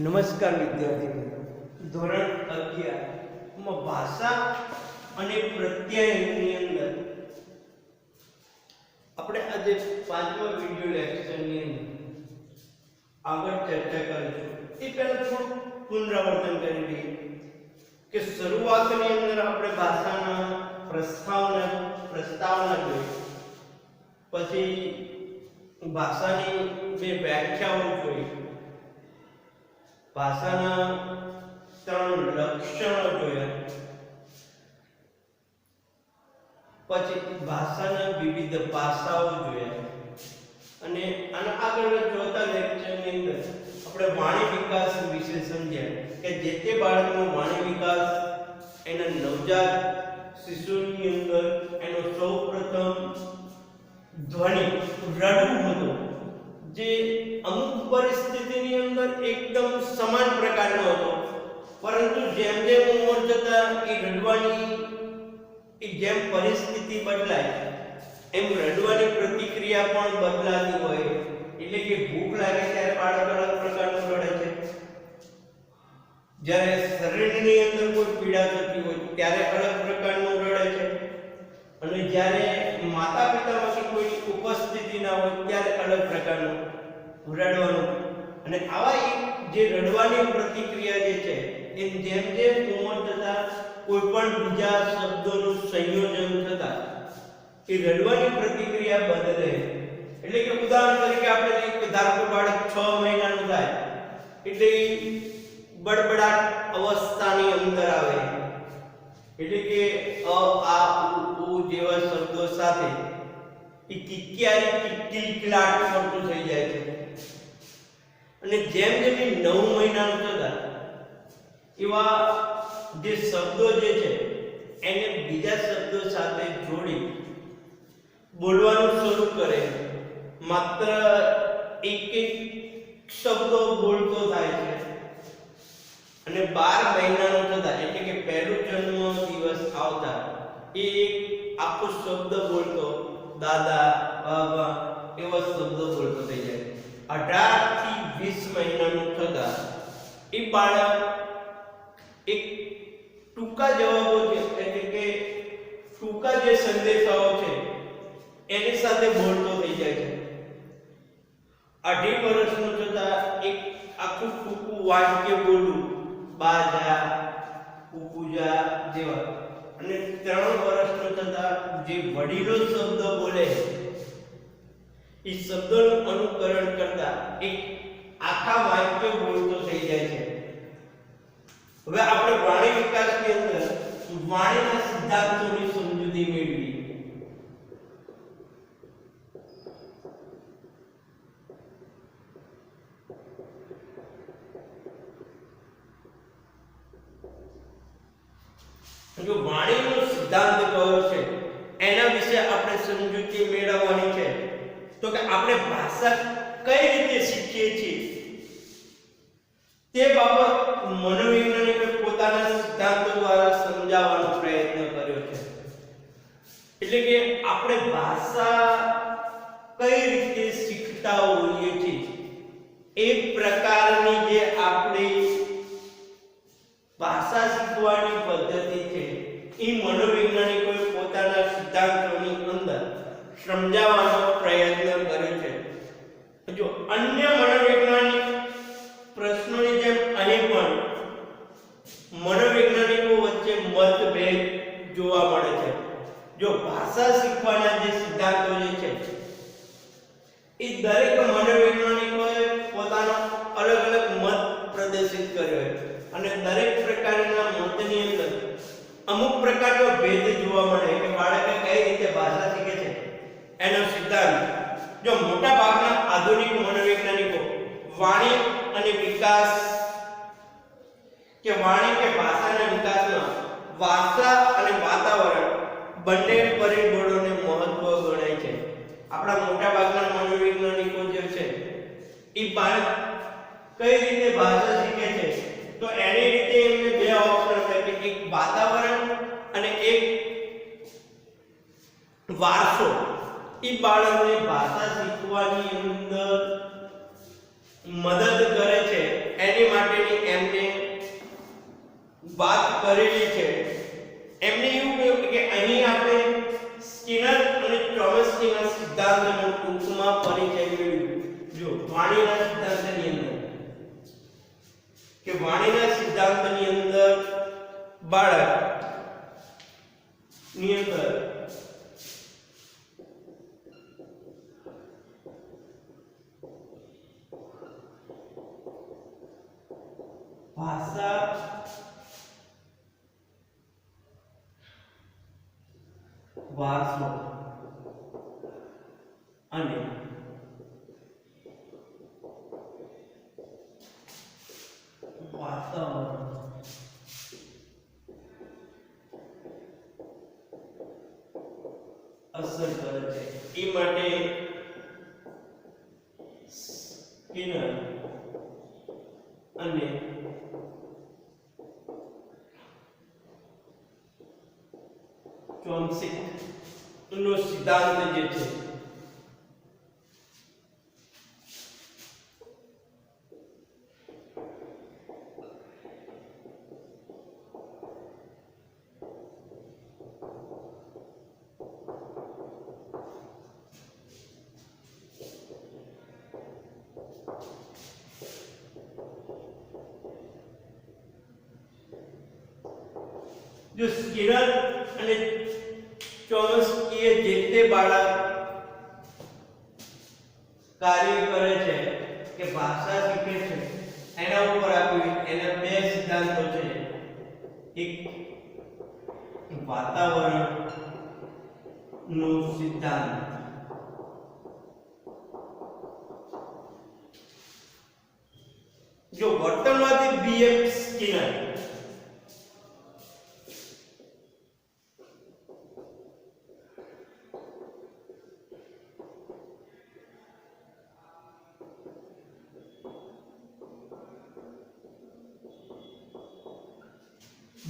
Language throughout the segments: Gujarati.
નમસ્કાર વિદ્યાર્થી મિત્રો, ધોરણ 11 માં ભાષા અને પ્રત્યાયનની અંદર આપણે આજે પાંચમા વિડિયો લેક્ચરની અંદર આગળ ચર્ચા કરીશું। એ પહેલા થોડું પુનરાવર્તન કરી લઈએ કે શરૂઆતની અંદર આપણે ભાષાના પ્રસ્તાવના જોઈ, પછી ભાષાની બે વ્યાખ્યાઓ જોઈ, ભાષાના 3 લક્ષણો જોયા, પછી ભાષાના વિવિધ પાસાઓ જોયા અને આના આગળના ચોથા લેક્ચરની અંદર આપણે વાણી વિકાસ વિશે સમજ્યા કે જે તે બાળકનો વાણી વિકાસ એના નવજાત શિશુની અંદર એનો સૌપ્રથમ ધ્વનિ રડવું હતું, જે અમુક પરિસ્થિતિની અંદર એકદમ સમાન પ્રકારનો હતો, પરંતુ જેમ જેમ ઉંમર જતા એ રડવાની જેમ પરિસ્થિતિ બદલાય એમ રડવાની પ્રતિક્રિયા પણ બદલાતી હોય। એટલે કે ભૂખ લાગે ત્યારે બાળક અલગ પ્રકારનું રડે છે, જ્યારે શરીરની અંદર કોઈ પીડા થતી હોય ત્યારે અલગ પ્રકારનું રડે છે, અને જ્યારે માતા પિતામાંથી કોઈ ઉપસ્થિતિ ના હોય ત્યારે અલગ પ્રકારનું રડવાનું। અને આવા જે રડવાની પ્રતિક્રિયા જે છે એ જેમ જેમ ઉંમર થતા કોઈ પણ બીજા શબ્દોનું સંયોજન થતા એ રડવાની પ્રતિક્રિયા બદલે। એટલે કે ઉદાહરણ તરીકે આપણે લઈએ કે ધારો કે બાળક 6 મહિનાનું થાય એટલે બડબડાટ અવસ્થાની અંદર આવે, એટલે કે અ આ ઉ જેવા શબ્દો સાથે એ કિકિયારી કિલકિલાટ કરતું થઈ જાય છે। અને જેમ જેમ 9 મહિનાનું થતા એવા જે શબ્દો જે છે એને બીજા શબ્દો સાથે જોડી બોલવાનું શરૂ કરે, માત્ર એક એક શબ્દો બોલતો થાય છે। અને 12 મહિનાનું થતા એટલે કે પહેલું જન્મ દિવસ આવતા એ આખો શબ્દ બોલતો, દાદા બાબા એવા શબ્દો બોલતો થઈ જાય। 18 થી 20 મહિનાનું થતા એ બાળક એક ટૂંકા જવાબો છે એટલે કે ટૂંકા જે સંદેશાઓ છે એની સાથે બોલતો થઈ જાય છે। 2.5 વર્ષનું થતા એક આખું ટૂંકું વાક્ય બોલું, બાજા કુકુજા જેવા। અને 3 વર્ષનું થતા જે વડીલો શબ્દ બોલે એ શબ્દોનું અનુકરણ કરતા એક આખા વાક્ય બોલતો થઈ જાય છે। હવે આપણે વાણી વિકાસની અંદર વાણીના સિદ્ધાંતોની સમજૂતી મેળવી। જો વાણીનો સિદ્ધાંત કયો છે એના વિશે આપણે સમજૂતી મેળવવાની છે, તો કે આપણે ભાષા કઈ રીતે શીખીએ છીએ તે બાબત મનોવૈજ્ઞાનિકે પોતાના સિદ્ધાંતો દ્વારા સમજાવવાનો પ્રયત્ન કર્યો છે। એટલે કે આપણે ભાષા કઈ રીતે શીખતા હોઈએ છીએ એક પ્રકારની જે આપણી ભાષા શીખવાની પદ્ધતિ છે એ મનોવૈજ્ઞાનિકોએ પોતાના સિદ્ધાંતોની અંદર સમજાવવાનો પ્રયત્ન કર્યો છે। જો અન્ય મનોવૈજ્ઞાનિક પ્રશ્નોની જેમ અહીં પણ મનોવૈજ્ઞાનિકો વચ્ચે મતભેદ જોવા મળે છે। જો ભાષા શીખવાના જે સિદ્ધાંતો જે છે એ દરેક મનોવૈજ્ઞાનિકોએ પોતાનો અલગ અલગ મત પ્રદર્શિત કર્યો છે, અને દરેક પ્રકારના મતની અંદર અમુક પ્રકારનો ભેદ જોવા મળે કે બાળકે કઈ રીતે ભાષા શીખે છે એનો સિદ્ધાંત। જો મોટા ભાગના આધુનિક મનોવૈજ્ઞાનિકો વાણી અને વિકાસ કે વાણી કે ભાષાના વિકાસમાં ભાષા અને વાતાવરણ બંને પરિબળોને મહત્વ ગણાય છે। આપણા મોટા ભાગના મનોવૈજ્ઞાનિકો જે છે એ બાળક કઈ રીતે ભાષા શીખે છે તો એની રીતે એમને બે ઓપ્શન છે કે એક વાતાવરણ અને એક વારસો એ બાળકને ભાષા શીખવાની અંદર મદદ કરે છે એની માટેની એમને વાત કરેલી છે. એમને એવું કહ્યું કે અહીં આપણે સ્કિનર અને ચોમ્સ્કીના સિદ્ધાંતનો ટૂંકમાં પરિચય મેળવ્યો. જો વાણીના સિદ્ધાંતની અંદર કે વાણીના સિદ્ધાંતની અંદર બાળક ની અંદર ભાષા વારસો અને વાતાવરણ અસર કરે છે. એ માટે સ્કિનર અને ચોમ્સ્કી નો સિદ્ધાંત જે છે जो स्किनर અને ચોમ્સ્કીએ જે તે બાળક કાર્ય કરે છે કે ભાષા શીખે છે એના ઉપર આપ્યું. એના બે સિદ્ધાંતો છે. એક વાતાવરણ નો સિદ્ધાંત जो वर्तनवादी बीएफ स्किनर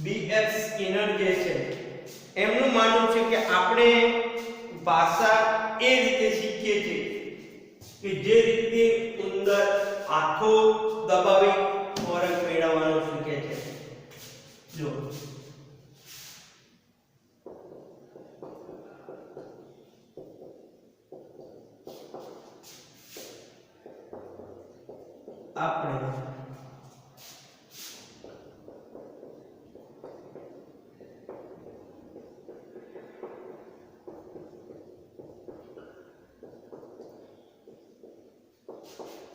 बीएफ स्किनर જે છે એમનું માનવું છે કે આપણે ભાષા એ રીતે શીખીએ છીએ કે જે રીતે ઉંદર આંખો દબાવી ખોરાક મેળવવાનું શીખે છે. જો આપણે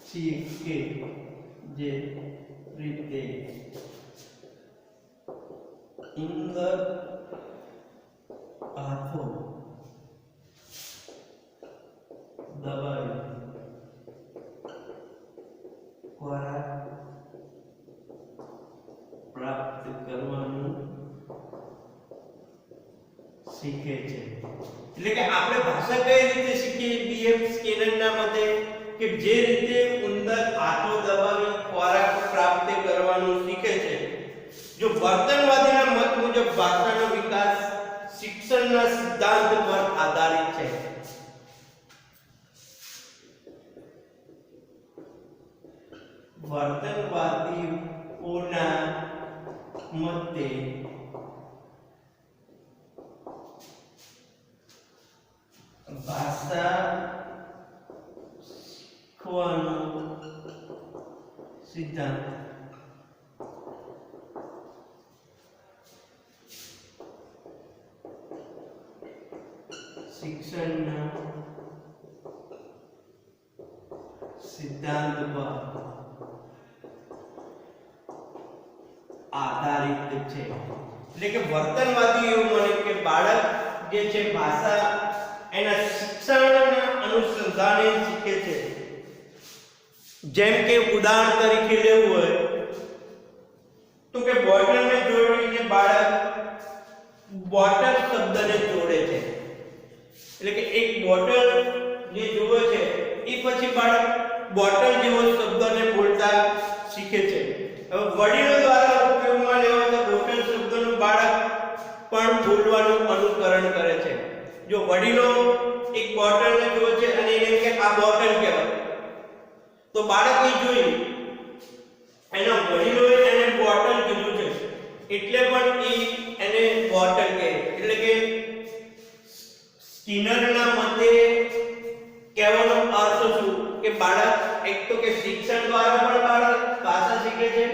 શીખે જે રીતે ઉંદર આંખો દબાવી ખોરાક પ્રાપ્ત કરવાનું શીખે છે. એટલે કે આપણે ભાષા કઈ રીતે શીખીએ બીએફ સ્કિનરના મતે કે જે રીતે ઉંદર આંખો દબાવી ખોરાક પ્રાપ્ત કરવાનું શીખે છે. જો વર્તનવાદીના મત મુજબ ભાષાનો વિકાસ શિક્ષણના સિદ્ધાંત પર આધારિત છે. વર્તનવાદીઓના મતે ભાષા શીખવાનો સિદ્ધાંત શિક્ષણના સિદ્ધાંત પર આધારિત છે. એટલે કે વર્તનવાદી એવું માને કે બાળક જે છે ભાષા એના શિક્ષણના અનુસંધાને શીખે છે. જેમ કે ઉદાહરણ તરીકે લેવું હોય તો કે બોટલને જોડીને બાળક બોટલ શબ્દને જોડે છે. એટલે કે એક બોટલ જે જોવે છે એ પછી બાળક બોટલ જેવો શબ્દને બોલતા શીખે છે. હવે વડીલો દ્વારા ઉપયોગમાં લેવાતા બોટલ શબ્દનું બાળક પણ બોલવાનું અનુકરણ કરે છે. જો વડીલો એક બોટલને જોવે છે અને એને કે આ બોટલ કહેવાય તો બાળક એ જોઈ એના વડીલોએ એને બોટલ કીધું છે એટલે પણ એને બોટલ કહે. એટલે કે સ્કિનરના મતે કહેવાનો અર્થ શું કે બાળક એક તો કે શિક્ષણ દ્વારા પણ બાળક ભાષા શીખે છે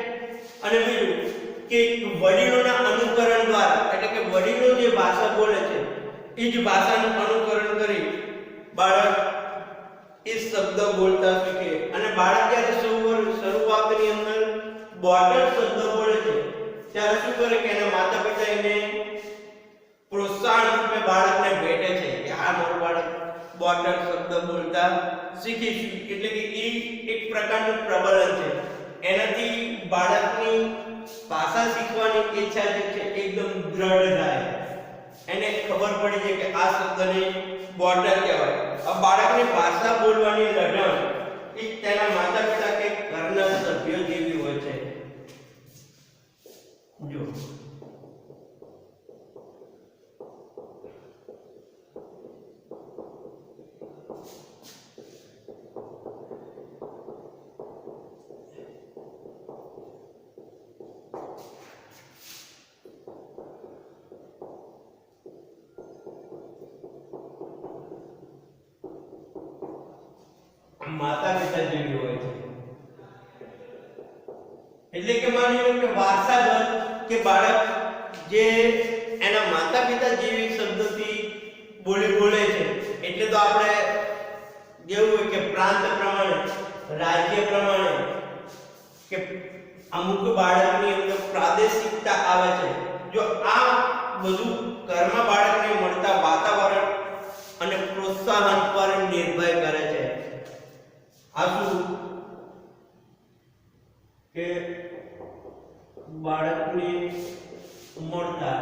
અને બીજું કે વડીલોના અનુકરણ દ્વારા એટલે કે વડીલો જે ભાષા બોલે છે એ જ ભાષાનું અનુકરણ કરી બાળક એ શબ્દ બોલતા શીખે. અને બાળક જ્યારે શરૂઆતની અંદર બોટલ શબ્દ બોલે છે ત્યારે શું કરે કે એના માતા પિતા એને પ્રોત્સાહન રૂપે બાળકને ભેટે છે કે આ મારું બાળક બોટલ શબ્દ બોલતા શીખીશું. એટલે કે એ એક પ્રકારનું પ્રબલન છે. એનાથી બાળકની ભાષા શીખવાની ઈચ્છા જે છે એકદમ દ્રઢ થાય. એને ખબર પડી જાય કે આ શબ્દને બોટલ કહેવાય. આ બાળકની ભાષા બોલવાની લઢણ એ તેના માતા પિતા કે ઘરના સભ્યો જેવી હોય છે. જો માતા પિતા જેવી હોય છે. એટલે કે માની લો કે વારસાગત કે બાળક જે એના માતા પિતા જેવી શબ્દથી બોલે છે એટલે તો આપણે જેવું હોય કે પ્રાંત પ્રમાણે રાજ્ય પ્રમાણે કે અમુક બાળકની અંદર પ્રાદેશિકતા આવે છે. જો આ બધું ઘરમાં બાળકને મળતા વાતાવરણ અને પ્રોત્સાહન પર નિર્ભર કરે છે. આ શું કે બાળકને મળતા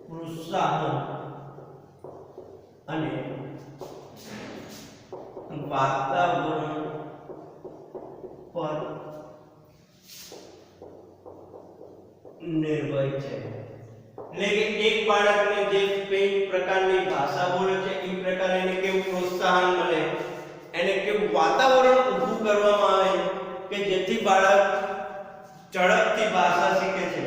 પ્રોત્સાહન અને વાતાવરણ પર નિર્ભર છે. એટલે કે એક બાળકને જે કઈ પ્રકારની ભાષા બોલે છે એ પ્રકારે એને કેવું પ્રોત્સાહન મળે, એને કેવું વાતાવરણ ઊભું કરવામાં આવે કે જેથી બાળક ઝડપથી ભાષા શીખે છે.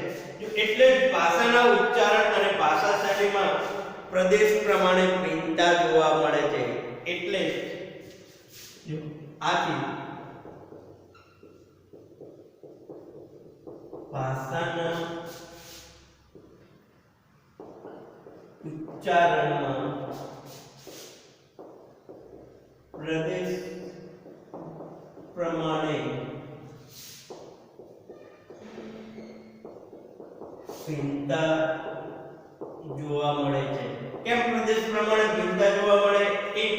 એટલે જ ભાષાના ઉચ્ચારણ અને ભાષા શૈલીમાં પ્રદેશ પ્રમાણે ભિન્નતા જોવા મળે છે. એટલે જ આથી ભાષાના ઉચ્ચારણમાં પ્રદેશ પ્રમાણે ભિન્નતા જોવા મળે છે. કેમ પ્રદેશ પ્રમાણે ભિન્નતા જોવા મળે? એક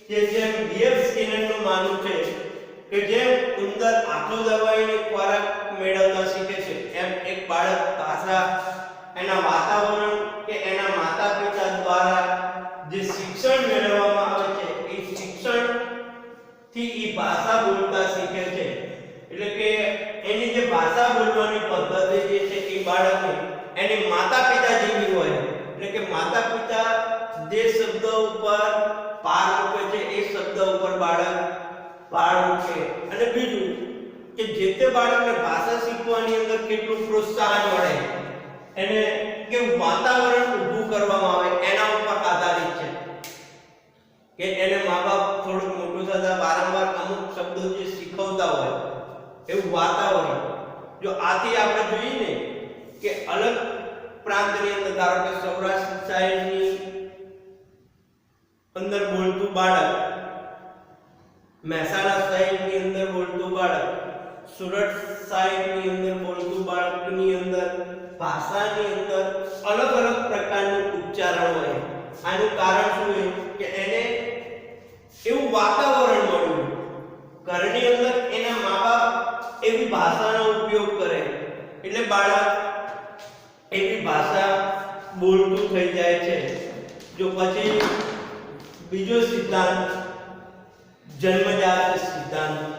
જે જેમ બીએફ સ્કિનરનું માનવું છે કે જેમ ઉંદર આંખો દબાવીને ખોરાક મેળવતા શીખે છે એમ એક બાળક ભાષા એના વાતાવરણ કે એના માતા પિતા દ્વારા જે શિક્ષણ મેળવવામાં આવે છે એ શિક્ષણ થી એ ભાષા બોલતા શીખે છે. એટલે કે એની જે ભાષા બોલવાની પદ્ધતિ જે છે એ બાળકને એની માતા પિતા જેવી હોય. એટલે કે માતા પિતા જે શબ્દ ઉપર ભાર મૂકે છે એ શબ્દ ઉપર બાળક ભાર મૂકે. અને બીજું કે જે તે બાળકને ભાષા શીખવાની અંદર કેટલું પ્રોત્સાહન મળે, એને કેવું વાતાવરણ ઊભું કરવામાં આવે એના ઉપર આધારિત છે. કે એને મા-બાપ થોડું મોટું થતા વારંવાર અમુક શબ્દો જે શીખવતા હોય એવું વાતાવરણ. જો આથી આપણે જોઈએ ને કે અલગ પ્રાંતની અંદર ધારો કે સૌરાષ્ટ્ર સાઈડની અંદર બોલતું બાળક, મહેસાણા સાઈડની અંદર બોલતું બાળક, સુરત સાઈડની અંદર બોલતું બાળકની અંદર ભાષાની અંદર અલગ અલગ પ્રકારનું ઉચ્ચારણ હોય. આનું કારણ શું છે કે એને એવું વાતાવરણ મળ્યું, ઘરની અંદર એના મા-બાપ એવી ભાષાનો ઉપયોગ કરે એટલે બાળક એવી ભાષા બોલતું થઈ જાય છે. જો પછી બીજો સિદ્ધાંત જન્મજાત સિદ્ધાંત.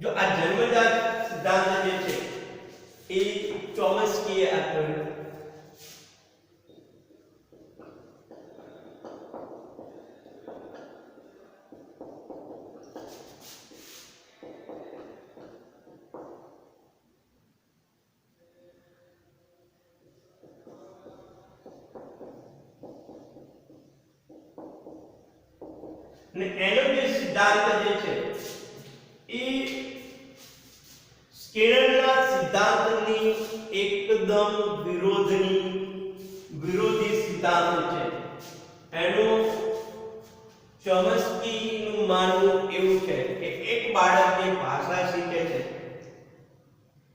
જો આ જન્મજાત સિદ્ધાંત જે છે એ ચોમસ્કીએ આપ્યો ને એનો જે સિદ્ધાંત જે છે એ સ્કિનરના સિદ્ધાંતની એકદમ વિરોધી સિદ્ધાંત છે. એનું ચોમસ્કીનું માનવું એવું છે કે એક બાળક જે ભાષા શીખે છે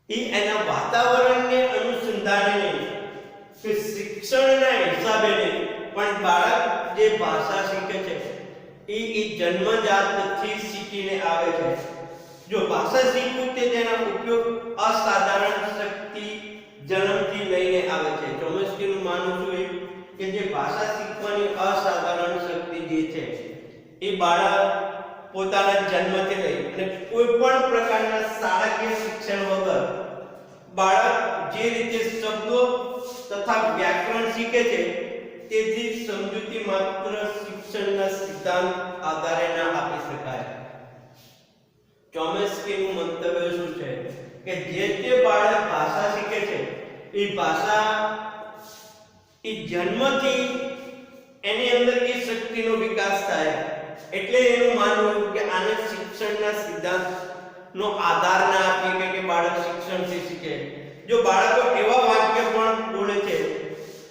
એ એના વાતાવરણને અનુસંધાને નહીં કે શિક્ષણના હિસાબે નહીં, પણ બાળક જે ભાષા શીખે છે એ જન્મજાતથી શીખીને આવે છે. જો ભાષા શીખવું તે તેના ઉપયોગ અસાધારણ શક્તિ જન્મથી લઈને આવે છે. ચોમસ્કીનું માનવું છે કે જે ભાષા શીખવાની અસાધારણ શક્તિ જે છે એ બાળક પોતાના જન્મથી લઈ અને કોઈ પણ પ્રકારના શાળાકીય શિક્ષણ વગર બાળક જે રીતે શબ્દો તથા વ્યાકરણ શીખે છે તેથી સમજૂતી માત્ર શિક્ષણના સિદ્ધાંત આધારે ના આપી શકાય. ચોમસ્કીનું મંતવ્ય શું છે કે જે બાળક ભાષા શીખે છે એ ભાષા એ જન્મથી એની અંદર એ શક્તિનો વિકાસ થાય, એટલે એનું માનવું કે આને શિક્ષણના સિદ્ધાંતનો આધાર ના આપીએ કે બાળક શિક્ષણથી શીખે. જો બાળકો એવા વાક્ય પણ બોલે છે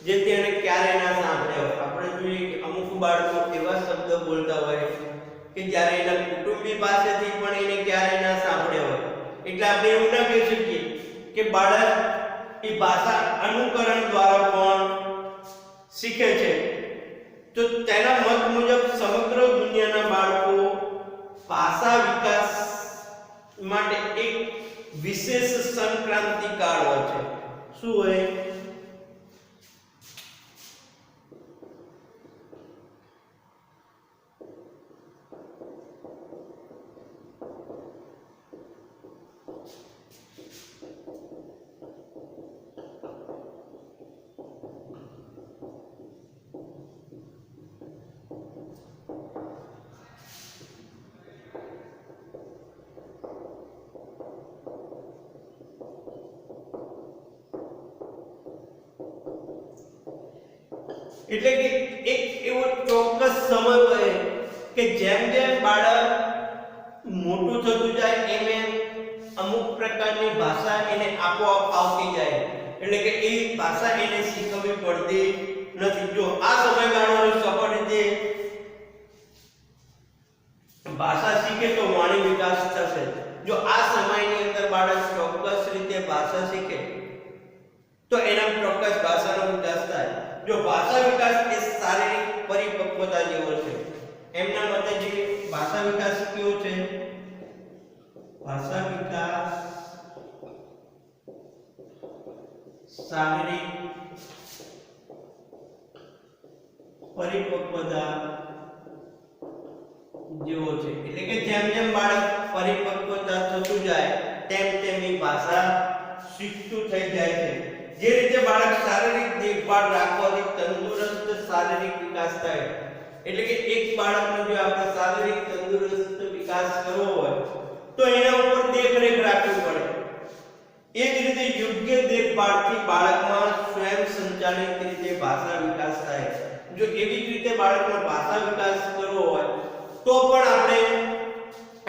જે તેને ક્યારે ના સાંભળ્યા હોય. આપણે જોઈએ કે અમુક બાળકો એવા શબ્દ બોલતા હોય કે જ્યારે એના કુટુંબી પાસેથી પણ એને ક્યારે ના સાંભળ્યા હોય. એટલે આપણે એવું ના કહી શકીએ કે બાળક એ ભાષા અનુકરણ દ્વારા પણ શીખે છે. તો તેના મત મુજબ સમગ્ર દુનિયાના બાળકો ભાષા વિકાસ માટે એક વિશેષ સંક્રાંતિકાળ હોય છે. શું હોય? એટલે કે એક એવો ચોક્કસ સમય હોય કે જેમ જેમ બાળક મોટું થતું જાય એમ અમુક પ્રકારની ભાષા એને આપોઆપ આવતી જાય. એટલે કે એ ભાષા એને શીખવવી પડતી નથી. જો આ સમયગાળાનો સફળ રીતે ભાષા શીખે તો વાણી વિકાસ થશે. જો આ સમયની અંદર બાળક ચોક્કસ રીતે ભાષા શીખે તો એના ચોક્કસ ભાષાનો વિકાસ થાય. જો ભાષા વિકાસ એ શારીરિક પરિપક્વતા જેવો છે. એમના મતે જે ભાષા વિકાસ કેવો છે? ભાષા વિકાસ શારીરિક પરિપક્વતા જેવો છે. એટલે કે જેમ જેમ બાળક પરિપક્વતા થતું જાય તેમ તેમ એ ભાષા શીખતું થઈ જાય છે. જે રીતે બાળક શારીરિક દેખભાળ રાખવાથી તંદુરસ્ત શારીરિક વિકાસ થાય, એટલે કે એક બાળકનો જો આપણે શારીરિક તંદુરસ્ત વિકાસ કરવો હોય તો એના ઉપર દેખરેખ રાખવી પડે. એ જ રીતે યોગ્ય દેખભાળથી બાળકમાં સ્વયં સંચાલિત રીતે ભાષા વિકાસ થાય. જો એવી જ રીતે બાળકનો ભાષા વિકાસ કરવો હોય તો પણ આપણે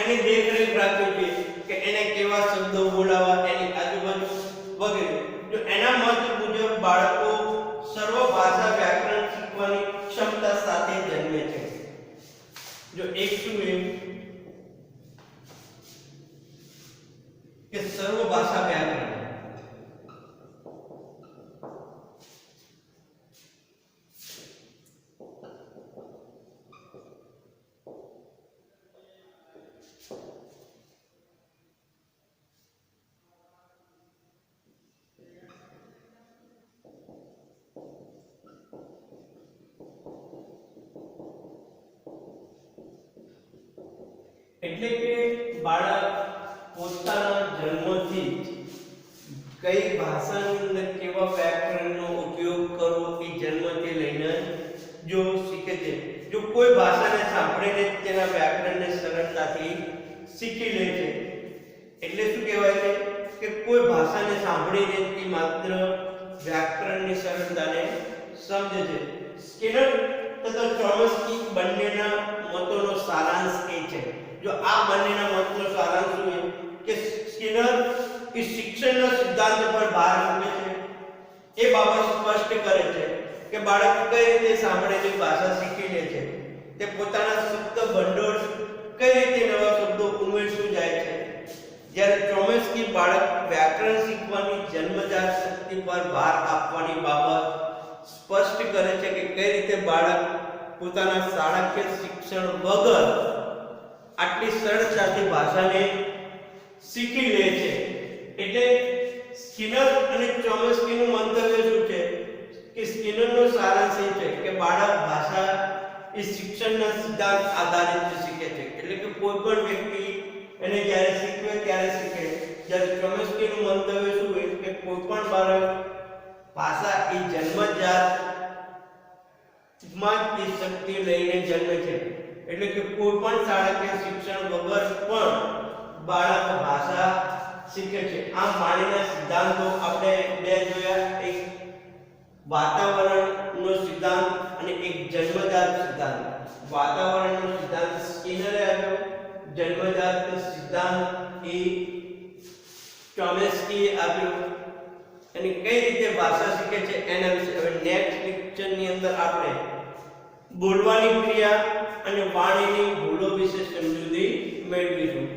એની દેખરેખ રાખવી જોઈએ કે એને કેવા શબ્દો બોલાવવા, એની આજુબાજુ વગેરે. જો એના મત મુજબ બાળકો સર્વ ભાષા વ્યાકરણ શીખવાની ક્ષમતા સાથે જન્મે છે. જો એક શું એવું કે સર્વ ભાષા વ્યાકરણ એટલે કે બાળક પોતાના જન્મથી જ કઈ ભાષાની અંદર કેવા વ્યાકરણનો ઉપયોગ કરવો એ જન્મથી લઈને જો શીખે છે. જો કોઈ ભાષાને સાંભળીને જ તેના વ્યાકરણને સરળતાથી શીખી લે છે. એટલે શું કહેવાય છે કે કોઈ ભાષાને સાંભળીને જ એ માત્ર વ્યાકરણની સરળતાને સમજે છે. સ્કિનર તથા ચોમ્સ્કી બંનેના મતોનો સારાંશ એ છે. જો આ બંનેના મતનો સારાંશ શું છે કે સ્કિનર એ શિક્ષણના સિદ્ધાંત પર ભાર મૂકે છે. એ બાબત સ્પષ્ટ કરે છે કે બાળક કઈ રીતે સાંભળેલી ભાષા શીખી લે છે, તે પોતાના શબ્દ ભંડોળ કઈ રીતે નવા શબ્દો ઉમેરતું જાય છે. જ્યારે ચોમ્સ્કી બાળક વ્યાકરણ શીખવાની જન્મજાત શક્તિ પર ભાર આપવાની બાબત સ્પષ્ટ કરે છે કે કઈ રીતે બાળક પોતાના શાળાકીય શિક્ષણ વગર આટલી સરળતાથી ભાષાને શીખી લે છે. એટલે સ્કિનર અને ચોમ્સ્કીનું મંતવ્ય શું છે કે સ્કિનરનો સારાંશ એ છે કે બાળક ભાષા એ શિક્ષણના સિદ્ધાંત આધારિત શીખે છે. એટલે કે કોઈ પણ વ્યક્તિ એને જ્યારે શીખવે ત્યારે શીખે. જ્યારે ચોમ્સ્કીનું મંતવ્ય શું છે કે કોઈ પણ બાળક ભાષા એ જન્મજાત માં એ શક્તિ લઈને જન્મે છે. એટલે કે કોઈ પણ શાળાકીય શિક્ષણ વગર પણ બાળક ભાષા શીખે છે. આમ માનીના સિદ્ધાંતો આપણે બે જોયા, એક વાતાવરણનો સિદ્ધાંત અને એક જન્મજાત સિદ્ધાંત. વાતાવરણનો સિદ્ધાંત સ્કિનરે આપ્યો, જન્મજાત સિદ્ધાંત એ ચોમ્સ્કીએ આપ્યો. અને કઈ રીતે ભાષા શીખે છે એના વિશે હવે નેક્સ્ટ લેક્ચરની અંદર આપણે બોલવાની ક્રિયા અને વાણીની ભૂલો વિશે સમજૂતી મેળવીશું.